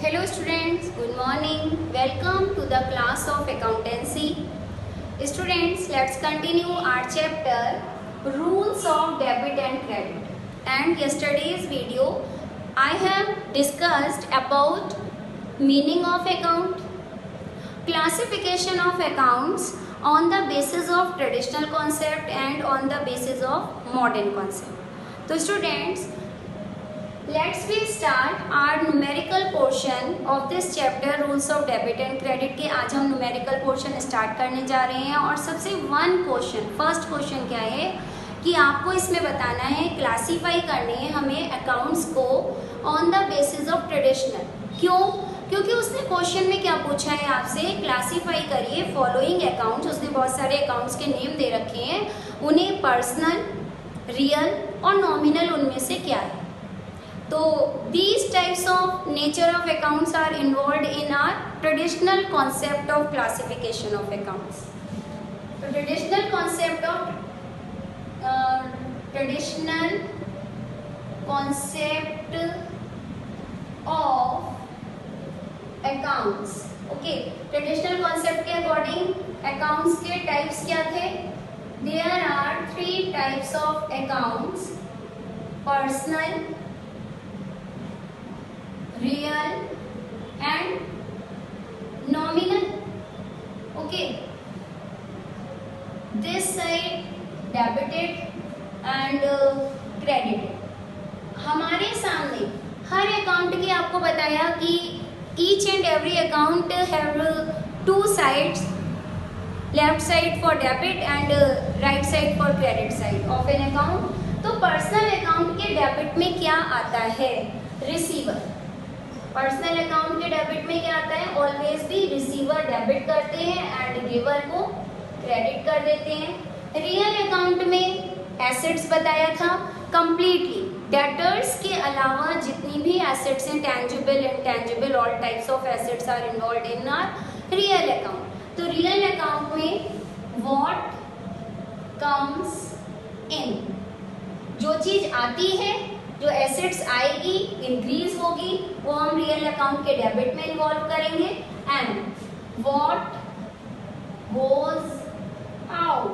Hello students, good morning. Welcome to the class of accountancy. Students, let's continue our chapter Rules of Debit and Credit. And yesterday's video I have discussed about meaning of account, classification of accounts on the basis of traditional concept and on the basis of modern concept. So students, let's we start our numerical portion of this chapter rules of debit and credit के आज हम numerical portion start करने जा रहे हैं और सबसे first question क्या है कि आपको इसमें बताना है, क्लासीफाई करने हैं हमें अकाउंट्स को on the basis of traditional. क्यों? क्योंकि उसने क्वेश्चन में क्या पूछा है आपसे, क्लासीफाई करिए फॉलोइंग अकाउंट्स। उसने बहुत सारे अकाउंट्स के नेम दे रखे हैं, उन्हें पर्सनल, रियल और नॉमिनल उनमें से क्या है। तो these types of nature of accounts are involved in our traditional concept of classification of accounts. So traditional concept of accounts. Okay, traditional concept के according accounts के types क्या थे? There are 3 types of accounts: personal, real and nominal. Okay, this side debited and credited. हमारे सामने हर account की आपको बताया कि each and every account have 2 sides, left side for debit and right side for credit side of an account. तो personal account के debit में क्या आता है? रिसीवर। पर्सनल अकाउंट के डेबिट में क्या आता है? ऑलवेज भी रिसीवर डेबिट करते हैं एंड गिवर को क्रेडिट कर देते हैं। रियल अकाउंट में एसेट्स बताया था कंप्लीटली, डेटर्स के अलावा जितनी भी एसेट्स हैं, tangible, intangible, all types of assets are involved in our real account. तो रियल अकाउंट में व्हाट कम्स इन, जो चीज आती है, जो एसेट्स आएगी, इंक्रीज होगी, वो हम रियल अकाउंट के डेबिट में इन्वॉल्व करेंगे। एंड व्हाट गोज आउट,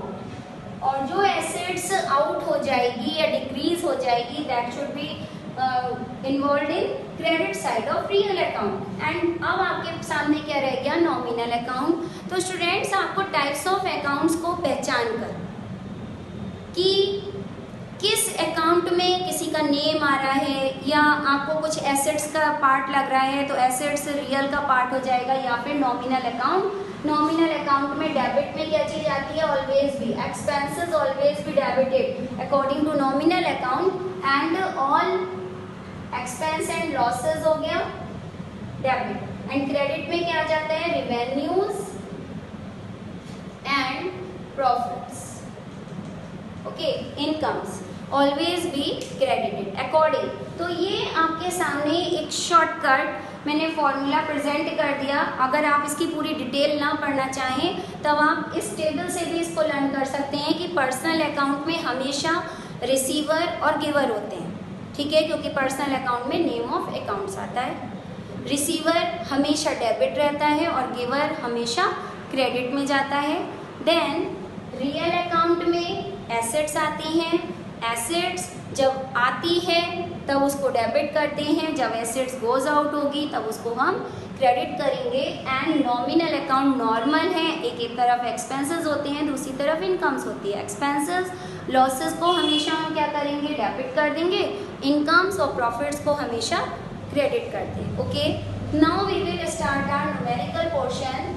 और जो एसेट्स आउट हो जाएगी या डिक्रीज हो जाएगी, that should be involve in credit side of real account. And अब आपके सामने क्या रह गया? Nominal account. तो स्टूडेंट्स, आपको टाइप्स ऑफ अकाउंट्स को पहचान कर कि किस अकाउंट में किसी का नेम आ रहा है या आपको कुछ एसेट्स का पार्ट लग रहा है तो एसेट्स रियल का पार्ट हो जाएगा, या फिर नॉमिनल अकाउंट। नॉमिनल अकाउंट में डेबिट में क्या चीज आती है? ऑलवेज भी एक्सपेंसेस ऑलवेज भी debited according to nominal account and all expense and losses हो गया डेबिट। एंड क्रेडिट में क्या आ जाता है? Revenues and profits. Okay, incomes always be credited according. तो ये आपके सामने एक शॉर्टकट मैंने फॉर्मूला प्रेजेंट कर दिया। अगर आप इसकी पूरी डिटेल ना पढ़ना चाहें तब आप इस टेबल से भी इसको लर्न कर सकते हैं कि पर्सनल अकाउंट में हमेशा रिसीवर और गिवर होते हैं, ठीक है, क्योंकि पर्सनल अकाउंट में नेम ऑफ अकाउंट्स आता है। रिसीवर हमेशा डेबिट रहता है और गिवर हमेशा क्रेडिट में जाता है। देन रियल अकाउंट में एसेट्स आती हैं, एसेट्स जब आती है तब उसको डेबिट करते हैं, जब एसेट्स गोज आउट होगी तब उसको हम क्रेडिट करेंगे। एंड नॉमिनल अकाउंट नॉर्मल है, एक तरफ एक्सपेंसेस होते हैं, दूसरी तरफ इनकम्स होती है। एक्सपेंसेस लॉसेस को हमेशा हम क्या करेंगे? डेबिट कर देंगे। इनकम्स और प्रॉफिट्स को हमेशा क्रेडिट करते हैं। Okay, now we will start our numerical portion.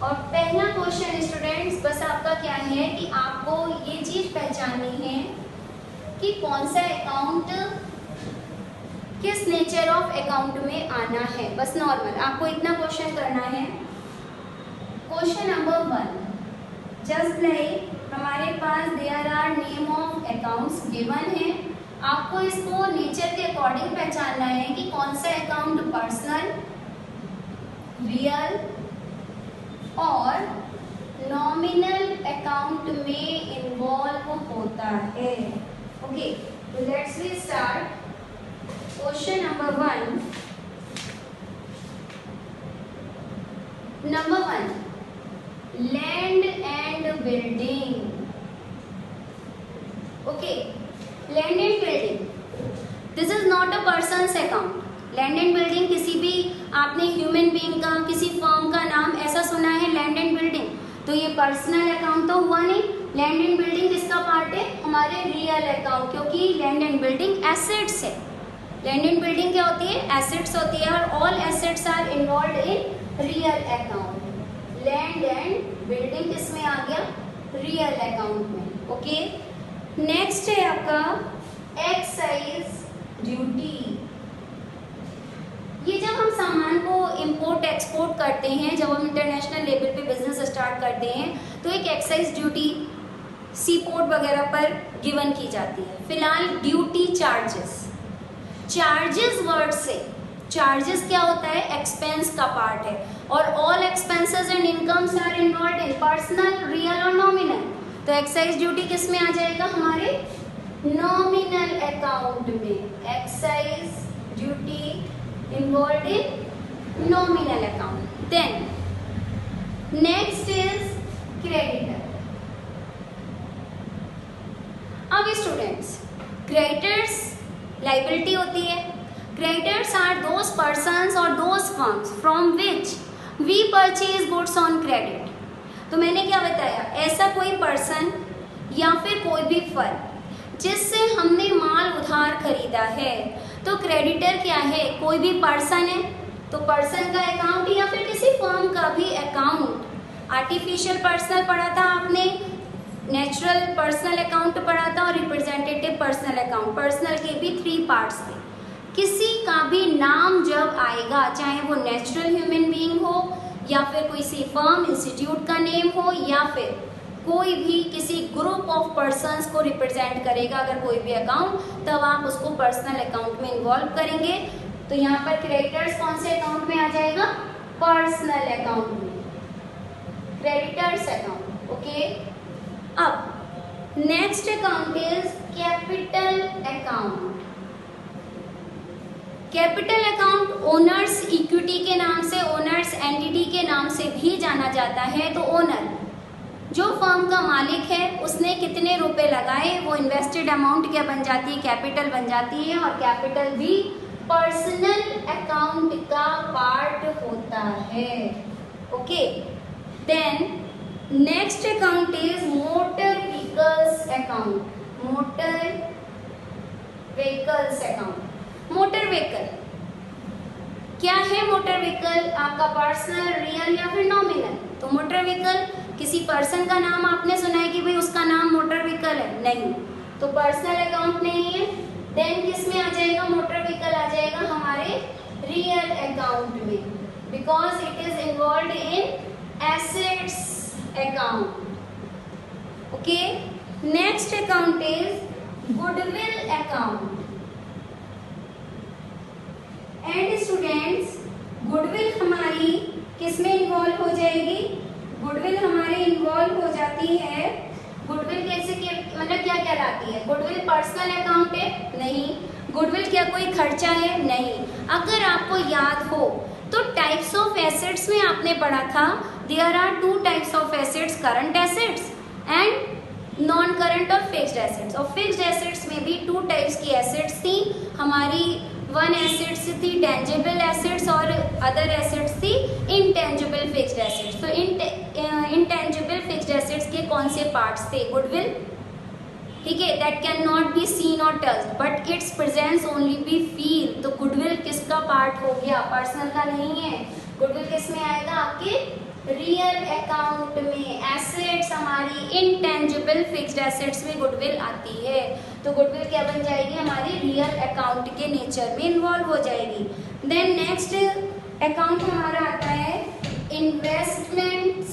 और पहला क्वेश्चन स्टूडेंट्स बस आपका क्या है कि आपको ये चीज पहचाननी है कि कौन सा अकाउंट किस नेचर ऑफ अकाउंट में आना है। बस नॉर्मल आपको इतना क्वेश्चन करना है। क्वेश्चन नंबर 1, जस्ट लाइक हमारे पास there are name of accounts given है, आपको इसको नेचर के अकॉर्डिंग पहचानना है कि कौन सा अकाउंट पर्सनल, रियल और नॉमिनल अकाउंट में इन्वॉल्व होता है। Okay, let's we start question number 1। Number 1, land and building. Okay, land and building, this is not a persons account. Land and building किसी भी आपने ह्यूमन बीइंग का, किसी firm का नाम ऐसा सुना है लैंड एंड बिल्डिंग, तो ये पर्सनल अकाउंट तो हुआ नहीं। लैंड एंड बिल्डिंग किसका पार्ट है? हमारे रियल अकाउंट, क्योंकि लैंड एंड बिल्डिंग एसेट्स है। लैंड एंड बिल्डिंग क्या होती है? एसेट्स होती है, और all assets are involve in real account. Land and building किसमें आ गया? रियल अकाउंट में। ओके, नेक्स्ट है आपका एक्साइज ड्यूटी। ये जब हम सामान को इंपोर्ट एक्सपोर्ट करते हैं, जब हम इंटरनेशनल लेवल पे बिजनेस स्टार्ट करते हैं, तो एक एक्साइज ड्यूटी सी पोर्ट वगैरह पर गिवन की जाती है। फिलहाल ड्यूटी चार्जेस, चार्जेस वर्ड से, चार्जेस क्या होता है? एक्सपेंस का पार्ट है, और all expenses and incomes are involve in personal, real और नॉमिनल। तो एक्साइज ड्यूटी किस में आ जाएगा? हमारे नॉमिनल अकाउंट में। Excise duty involved in nominal account. Then next is creditor. अब स्टूडेंट्स, creditors liability होती है। Creditors are those persons or those firms from which we purchase goods on credit. तो मैंने क्या बताया? ऐसा कोई पर्सन या फिर कोई भी फर्म जिससे हमने माल उधार खरीदा है, तो क्रेडिटर क्या है? कोई भी पर्सन है, तो पर्सन का अकाउंट या फिर किसी फर्म का भी अकाउंट। आर्टिफिशियल पर्सनल पढ़ा था आपने, नेचुरल पर्सनल अकाउंट पढ़ा था, और रिप्रेजेंटेटिव पर्सनल अकाउंट। पर्सनल के भी 3 पार्ट्स थे। किसी का भी नाम जब आएगा, चाहे वो नेचुरल ह्यूमन बीइंग हो, या फिर किसी फर्म इंस्टीट्यूट का नेम हो, या फिर कोई भी किसी ग्रुप ऑफ पर्सन्स को रिप्रेजेंट करेगा, अगर कोई भी अकाउंट, तब आप उसको पर्सनल अकाउंट में इन्वॉल्व करेंगे। तो यहाँ पर क्रेडिटर्स कौन से अकाउंट में आ जाएगा? पर्सनल अकाउंट में, क्रेडिटर्स अकाउंट। ओके, अब next account is capital account. Capital account owners equity के नाम से, ओनर्स एंटिटी के नाम से भी जाना जाता है। तो ओनर, जो फर्म का मालिक है, उसने कितने रुपए लगाए, वो इन्वेस्टेड अमाउंट क्या बन जाती है? कैपिटल बन जाती है, और कैपिटल भी पर्सनल अकाउंट का पार्ट होता है। Okay, then next account is motor vehicles account. Motor vehicles account. Motor vehicle क्या है? मोटर व्हीकल आपका पर्सनल, रियल या फिर नॉमिनल। तो मोटर व्हीकल, किसी पर्सन का नाम आपने सुना है कि भाई उसका नाम मोटर व्हीकल है? नहीं, तो पर्सनल अकाउंट नहीं है। देन किस में आ जाएगा? मोटर व्हीकल आ जाएगा हमारे रियल अकाउंट में, because it is involve in assets account. Okay, next account is goodwill account. And students, goodwill हमारी किस में इन्वॉल्व हो जाएगी? गुडविल हमारी इन्वॉल्व हो जाती है, गुडविल कैसे, मतलब क्या कहलाती है? गुडविल पर्सनल अकाउंट है? नहीं। गुडविल क्या कोई खर्चा है? नहीं। अगर आपको याद हो तो टाइप्स ऑफ एसेट्स में आपने पढ़ा था, there are 2 types of assets, current assets and non current और फिक्स्ड एसेट्स। और फिक्स्ड एसेट्स में भी 2 टाइप्स की एसेट्स थी हमारी। 1 एसेट्स थी टेंजिबल एसेट्स, और अदर एसेट्स थी इनटेंजिबल फिक्स्ड एसेट्स। तो इनटेंजिबल फिक्स्ड एसेट्स के कौन से पार्ट्स थे? गुडविल, ठीक है, that can not be seen और touched but its presence only be feel. तो गुडविल किसका पार्ट हो गया? पर्सनल का नहीं है। गुडविल किस में आएगा? आपके रियल अकाउंट में। एसेट्स हमारी इनटेंजिबल फिक्स्ड एसेट्स में गुडविल आती है, तो गुडविल क्या बन जाएगी? हमारी रियल अकाउंट के नेचर में इन्वॉल्व हो जाएगी। देन नेक्स्ट अकाउंट हमारा आता है इन्वेस्टमेंट्स,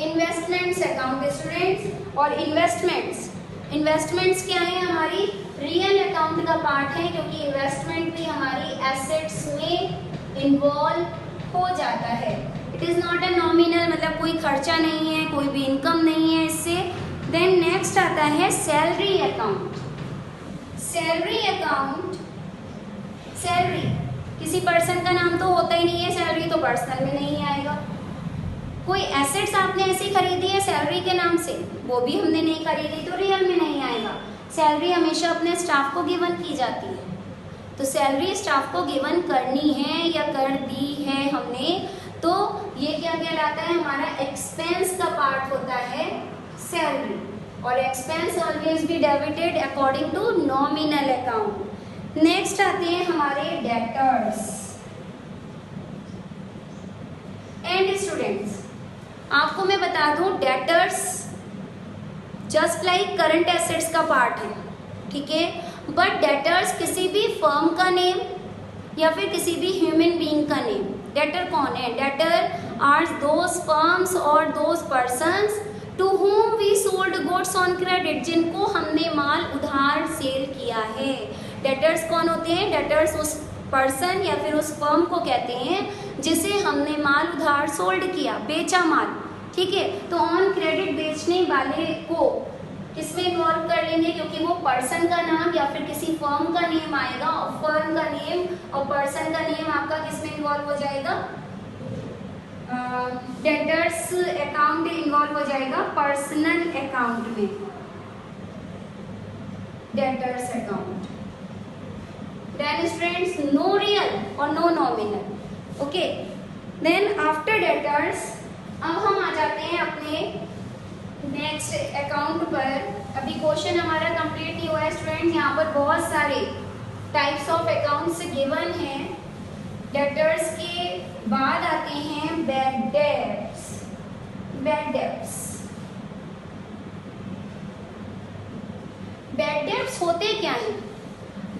इन्वेस्टमेंट्स अकाउंट स्टूडेंट्स। और इन्वेस्टमेंट्स क्या है? हमारी रियल अकाउंट का पार्ट है, क्योंकि इन्वेस्टमेंट भी हमारी एसेट्स में इन्वॉल्व हो जाता है। It is not a nominal, मतलब कोई खर्चा नहीं है, कोई भी इनकम नहीं है इससे। देन नेक्स्ट आता है salary account. Salary account, salary किसी पर्सन का नाम तो होता ही नहीं है सैलरी, तो पर्सनल में नहीं आएगा। कोई एसेट्स आपने ऐसी खरीदी है सैलरी के नाम से, वो भी हमने नहीं खरीदी, तो रियल में नहीं आएगा। सैलरी हमेशा अपने स्टाफ को गिवन की जाती है, तो सैलरी स्टाफ को गिवन करनी है या कर दी है हमने, तो ये क्या कहलाता है, हमारा एक्सपेंस का पार्ट होता है सैलरी। और expense always be debited according to nominal account. Next आते हैं हमारे डेटर्स। एंड स्टूडेंट्स, आपको मैं बता दूं, debtors just like current assets का पार्ट है, ठीक है। बट डेटर्स किसी भी फर्म का नेम या फिर किसी भी ह्यूमन बीइंग का नेम। डेटर कौन है? डेटर आर दोज फर्म्स और those persons to whom we sold goods on credit, जिनको हमने माल उधार सेल किया है। डेटर्स कौन होते हैं? डेटर्स उस पर्सन या फिर उस फर्म को कहते हैं जिसे हमने माल उधार सोल्ड किया, बेचा माल, ठीक है। तो ऑन क्रेडिट बेचने वाले को किसमें इन्वॉल्व कर लेंगे, क्योंकि वो पर्सन का नाम या फिर किसी फर्म का नेम आएगा, और फर्म का नेम और पर्सन का नेम आपका किसमें इन्वॉल्व हो जाएगा? डेटर्स अकाउंट इन्वॉल्व हो जाएगा पर्सनल अकाउंट में, debtors account. Then students, no real और no nominal, okay. Then after debtors अब हम आ जाते हैं अपने नेक्स्ट अकाउंट पर। अभी क्वेश्चन हमारा कंप्लीट नहीं हुआ है स्टूडेंट्स, यहाँ पर बहुत सारे टाइप्स ऑफ अकाउंट्स गिवन हैं। डेटर्स के बाद आते हैं bad debts. Bad debts, bad debts होते क्या हैं?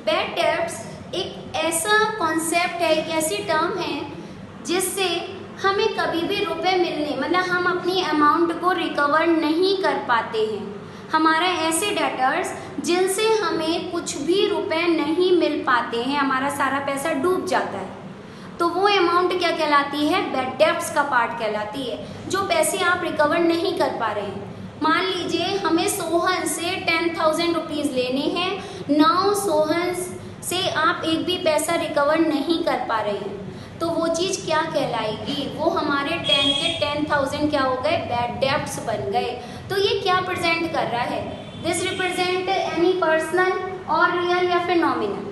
बैड डेट्स एक ऐसा कॉन्सेप्ट है, एक ऐसी टर्म है जिससे हमें कभी भी रुपए मिलने, मतलब हम अपनी अमाउंट को रिकवर नहीं कर पाते हैं। हमारा ऐसे डेटर्स जिनसे हमें कुछ भी रुपए नहीं मिल पाते हैं, हमारा सारा पैसा डूब जाता है, तो वो अमाउंट क्या कहलाती है? बैड डेट्स का पार्ट कहलाती है। जो पैसे आप रिकवर नहीं कर पा रहे हैं, मान लीजिए हमें सोहन से 10,000 रुपीज़ लेने हैं, नाउ सोहन से आप एक भी पैसा रिकवर नहीं कर पा रहे हैं, तो वो चीज़ क्या कहलाएगी? वो हमारे 10 के 10,000 क्या हो गए? बैड डेट्स बन गए। तो ये क्या प्रेजेंट कर रहा है? दिस रिप्रेजेंट एनी पर्सनल और रियल या फिर नॉमिनल।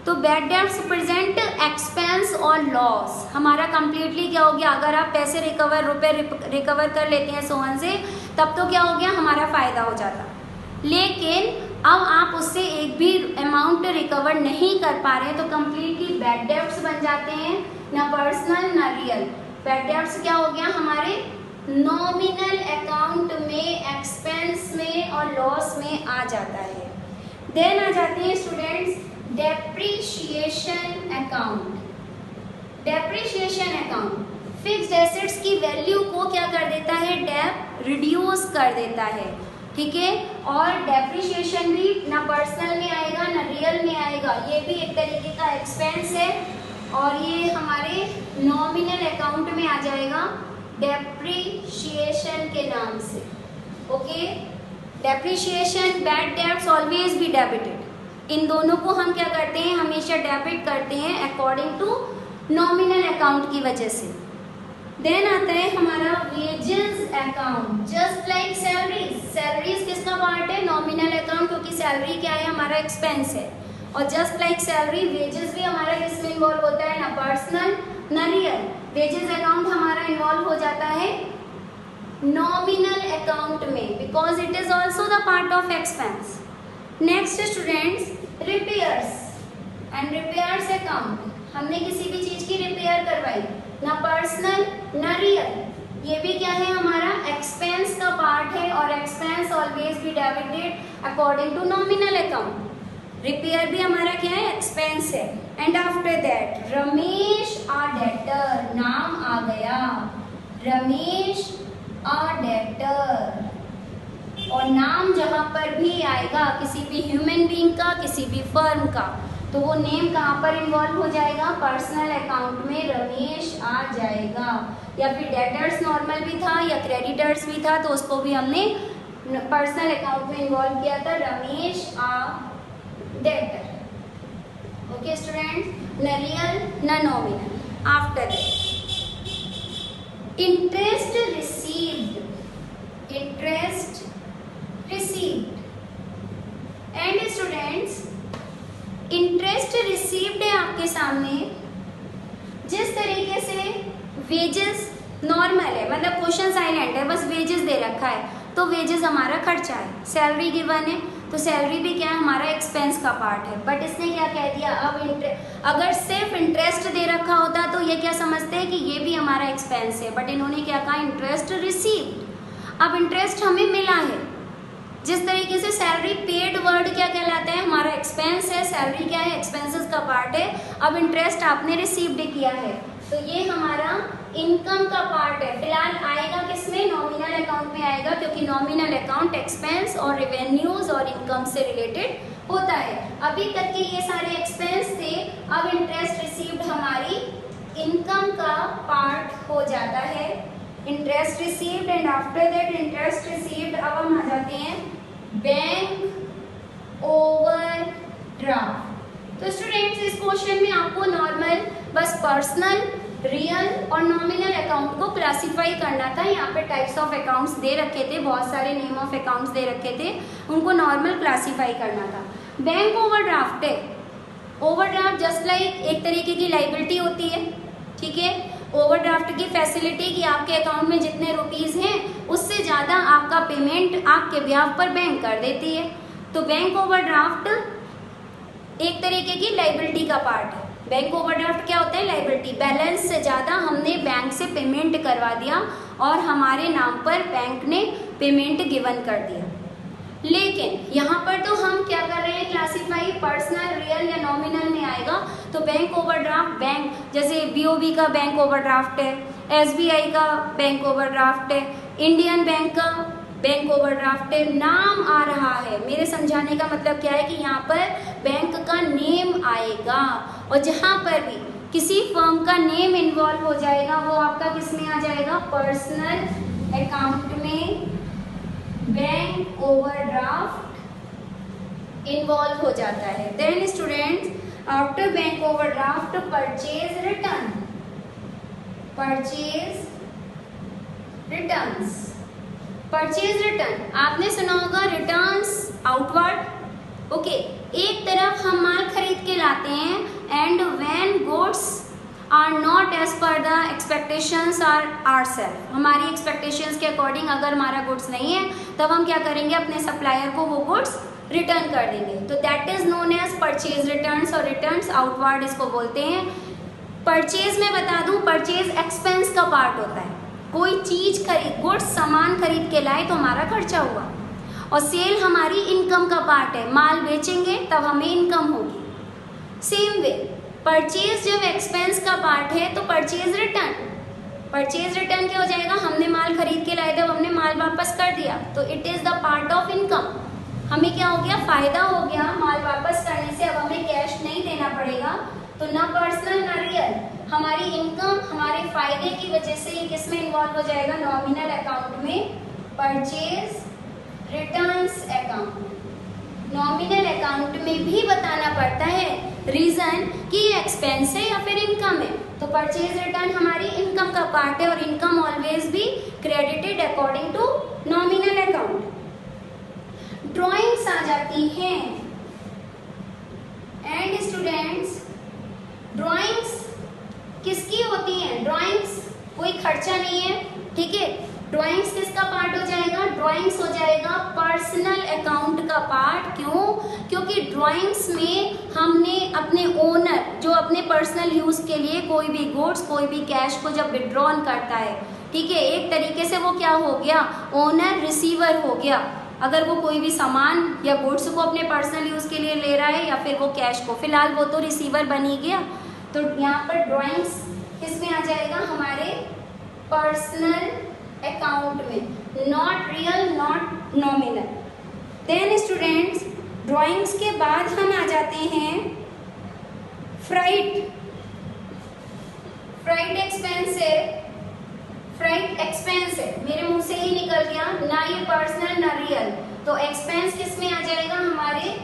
तो बैड डेट्स प्रेजेंट एक्सपेंस और लॉस। हमारा कंप्लीटली क्या हो गया? अगर आप पैसे रुपए रिकवर कर लेते हैं सोहन से, तब तो क्या हो गया? हमारा फ़ायदा हो जाता। लेकिन अब आप उससे एक भी अमाउंट रिकवर नहीं कर पा रहे हैं, तो कंप्लीटली बैड डेट्स बन जाते हैं, ना पर्सनल ना रियल। बैड डेट्स क्या हो गया? हमारे नॉमिनल अकाउंट में, एक्सपेंस में और लॉस में आ जाता है। देन आ जाते हैं students depreciation account. Depreciation account fixed assets की वैल्यू को क्या कर देता है? डेप रिड्यूस कर देता है, ठीक है। और डेप्रीशिएशन भी ना पर्सनल में आएगा ना रियल में आएगा, ये भी एक तरीके का एक्सपेंस है, और ये हमारे नॉमिनल अकाउंट में आ जाएगा डेप्रीशिएशन के नाम से, okay. Depreciation, bad debts always be debited. इन दोनों को हम क्या करते हैं? हमेशा डेबिट करते हैं अकॉर्डिंग टू नॉमिनल अकाउंट की वजह से। देन आता है हमारा wages account. Just like salaries, salaries किसका पार्ट है? नॉमिनल अकाउंट, क्योंकि सैलरी क्या है? हमारा एक्सपेंस है। और जस्ट लाइक सैलरी, वेजेस भी हमारा किसमें इन्वॉल्व होता है? ना पर्सनल ना रियल। वेजेस अकाउंट हमारा इन्वॉल्व हो जाता है नॉमिनल अकाउंट में, because it is also the part of expense. Next students, repairs and repairs account. हमने किसी भी चीज की रिपेयर करवाई, ना पर्सनल ना रियल, ये भी क्या है? हमारा एक्सपेंस का पार्ट है, और expense always be debited according to nominal account. Repair भी हमारा क्या है? एक्सपेंस है। And after that Ramesh a debtor, नाम आ गया रमेश आ डेटर। और नाम जहाँ पर भी आएगा किसी भी ह्यूमन बीइंग का, किसी भी फर्म का, तो वो नेम कहाँ पर इन्वॉल्व हो जाएगा? पर्सनल अकाउंट में रमेश आ जाएगा। या फिर डेटर्स नॉर्मल भी था या क्रेडिटर्स भी था, तो उसको भी हमने पर्सनल अकाउंट में इन्वॉल्व किया था, Ramesh a debtor, okay student, न रियल न nominal. After that interest received and students interest received है आपके सामने. जिस तरीके से वेजेस नॉर्मल है, मतलब क्वेश्चन साइलेंट है, बस वेजेस दे रखा है, तो वेजेस हमारा खर्चा है. सैलरी गिवन है तो सैलरी भी क्या है, हमारा एक्सपेंस का पार्ट है. बट इसने क्या कह दिया, अब अगर सिर्फ इंटरेस्ट दे रखा होता तो ये क्या समझते हैं कि ये भी हमारा एक्सपेंस है. बट इन्होंने क्या कहा, इंटरेस्ट रिसीव्ड. अब इंटरेस्ट हमें मिला है. जिस तरीके से सैलरी पेड वर्ड क्या कहलाता है, हमारा एक्सपेंस है, सैलरी क्या है, एक्सपेंसेस का पार्ट है. अब इंटरेस्ट आपने रिसीव्ड किया है तो ये हमारा इनकम का पार्ट है. फिलहाल आएगा किसमें, नॉमिनल अकाउंट में आएगा, क्योंकि नॉमिनल अकाउंट एक्सपेंस और रेवेन्यूज और इनकम से रिलेटेड होता है. अभी तक के ये सारे एक्सपेंस थे, अब इंटरेस्ट रिसीव्ड हमारी इनकम का पार्ट हो जाता है. Interest received and after that interest received अब हम आ जाते हैं बैंक ओवरड्राफ्ट. तो स्टूडेंट्स इस क्वेश्चन में आपको नॉर्मल बस पर्सनल, रियल और नॉमिनल अकाउंट को क्लासिफाई करना था. यहाँ पे टाइप्स ऑफ अकाउंट्स दे रखे थे, बहुत सारे नेम ऑफ अकाउंट्स दे रखे थे, उनको नॉर्मल क्लासिफाई करना था. बैंक ओवरड्राफ्ट है, ओवरड्राफ्ट जस्ट लाइक एक तरीके की लाइबिलिटी होती है. ठीक है, ओवरड्राफ्ट की फैसिलिटी कि आपके अकाउंट में जितने रुपीस हैं उससे ज़्यादा आपका पेमेंट आपके ब्याज पर बैंक कर देती है. तो बैंक ओवरड्राफ्ट एक तरीके की लाइबिलिटी का पार्ट है. बैंक ओवरड्राफ्ट क्या होता है, लाइबिलिटी. बैलेंस से ज़्यादा हमने बैंक से पेमेंट करवा दिया और हमारे नाम पर बैंक ने पेमेंट गिवन कर दिया. लेकिन यहाँ पर तो हम क्या कर रहे हैं, क्लासिफाई पर्सनल, रियल या नॉमिनल में आएगा. तो बैंक ओवरड्राफ्ट, बैंक जैसे बीओबी का बैंक ओवरड्राफ्ट है, एसबीआई का बैंक ओवरड्राफ्ट है, इंडियन बैंक का बैंक ओवरड्राफ्ट है. नाम आ रहा है, मेरे समझाने का मतलब क्या है कि यहाँ पर बैंक का नेम आएगा और जहाँ पर भी किसी फर्म का नेम इन्वॉल्व हो जाएगा वो आपका किस में आ जाएगा, पर्सनल अकाउंट में बैंक ओवरड्राफ्ट इन्वॉल्व हो जाता है. Then students after bank overdraft purchase return, purchase return आपने सुना होगा, रिटर्न्स आउटवर्ड. ओके, एक तरफ हम माल खरीद के लाते हैं and when goods are not as per the expectations are ourself, हमारी एक्सपेक्टेशंस के अकॉर्डिंग अगर हमारा गुड्स नहीं है तब हम क्या करेंगे, अपने सप्लायर को वो गुड्स रिटर्न कर देंगे. तो that is known as purchase returns और रिटर्न्स आउटवर्ड इसको बोलते हैं. परचेज में बता दूं, परचेज एक्सपेंस का पार्ट होता है. कोई चीज खरीद, गुड्स सामान खरीद के लाए तो हमारा खर्चा हुआ, और सेल हमारी इनकम का पार्ट है. माल बेचेंगे तब हमें इनकम होगी. सेम वे परचेज जब एक्सपेंस का पार्ट है तो परचेज रिटर्न क्या हो जाएगा, हमने माल खरीद के लाए तब हमने माल वापस कर दिया, तो it is the part of income. हमें क्या हो गया, फायदा हो गया माल वापस करने से. अब हमें कैश नहीं देना पड़ेगा. तो ना पर्सनल ना रियल, हमारी इनकम हमारे फायदे की वजह से ये किस में इन्वॉल्व हो जाएगा, नॉमिनल अकाउंट में, purchase returns account. Nominal account में भी बताना पड़ता है रीजन कि ये एक्सपेंस है या फिर इनकम है. तो परचेज रिटर्न हमारी इनकम का पार्ट है और इनकम ऑलवेज भी credited according to nominal account. Drawings आ जाती हैं एंड स्टूडेंट्स ड्राइंग्स किसकी होती हैं, ड्राइंग्स कोई खर्चा नहीं है. ठीक है, ड्राइंग्स किसका पार्ट हो जाएगा, ड्राइंग्स हो जाएगा पर्सनल अकाउंट का पार्ट. क्यों, क्योंकि ड्राइंग्स में हमने अपने ओनर जो अपने पर्सनल यूज के लिए कोई भी गुड्स कोई भी कैश को जब विड्रॉन करता है, ठीक है, एक तरीके से वो क्या हो गया, ओनर रिसीवर हो गया. अगर वो कोई भी सामान या गुड्स को अपने पर्सनल यूज के लिए ले रहा है या फिर वो कैश को, फिलहाल वो तो रिसीवर बन ही गया. तो यहाँ पर ड्राइंग्स किस में आ जाएगा, हमारे पर्सनल अकाउंट में, not real not nominal. Then students drawings के बाद हम आ जाते हैं फ्राइट एक्सपेंस है, मेरे मुंह से ही निकल गया, ना ये पर्सनल ना रियल. तो एक्सपेंस किस में आ जाएगा, हमारे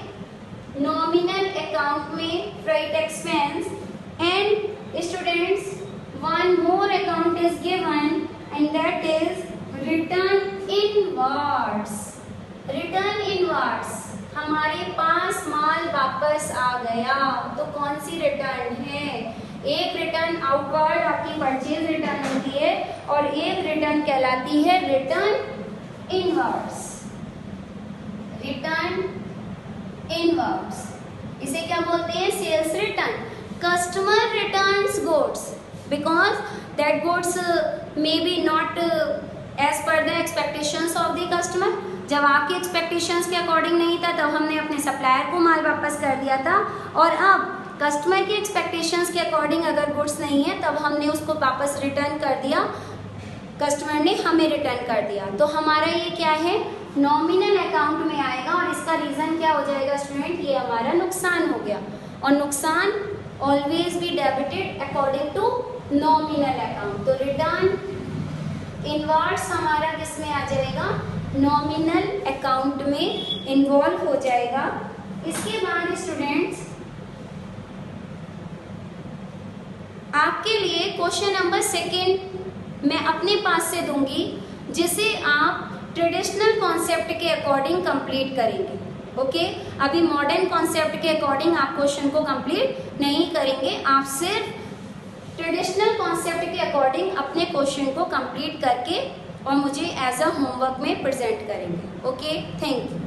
नॉमिनल अकाउंट में freight expense one more account is given and that is return inwards. Return inwards, हमारे पास माल वापस आ गया, तो कौन सी रिटर्न है? एक रिटर्न आउटवर्ड आपकी परचेज रिटर्न होती है और एक रिटर्न कहलाती है रिटर्न इनवर्ड्स। रिटर्न इनवर्ड्स इसे क्या बोलते हैं? Sales return. Customer returns goods because that goods may be not as per the expectations of the customer. जब आपकी एक्सपेक्टेशंस के अकॉर्डिंग नहीं था तब हमने अपने सप्लायर को माल वापस कर दिया था, और अब कस्टमर की एक्सपेक्टेशंस के अकॉर्डिंग अगर गुड्स नहीं है तब हमने उसको वापस रिटर्न कर दिया, कस्टमर ने हमें रिटर्न कर दिया। तो हमारा ये क्या है? नॉमिनल अकाउंट में आएगा, और इसका रीज़न क्या हो जाएगा स्टूडेंट? ये हमारा नुकसान हो गया, और नुकसान always be debited according to nominal account. तो रिटर्न इनवर्ड्स हमारा किसमें आ जाएगा? नॉमिनल अकाउंट में इन्वॉल्व हो जाएगा। इसके बाद स्टूडेंट्स आपके लिए क्वेश्चन नंबर 2 मैं अपने पास से दूंगी, जिसे आप ट्रेडिशनल कॉन्सेप्ट के अकॉर्डिंग कंप्लीट करेंगे। ओके, अभी मॉडर्न कॉन्सेप्ट के अकॉर्डिंग आप क्वेश्चन को कंप्लीट नहीं करेंगे, आप सिर्फ ट्रेडिशनल कॉन्सेप्ट के अकॉर्डिंग अपने क्वेश्चन को कंप्लीट करके और मुझे एज अ होमवर्क में प्रेजेंट करेंगे। Okay, thank you.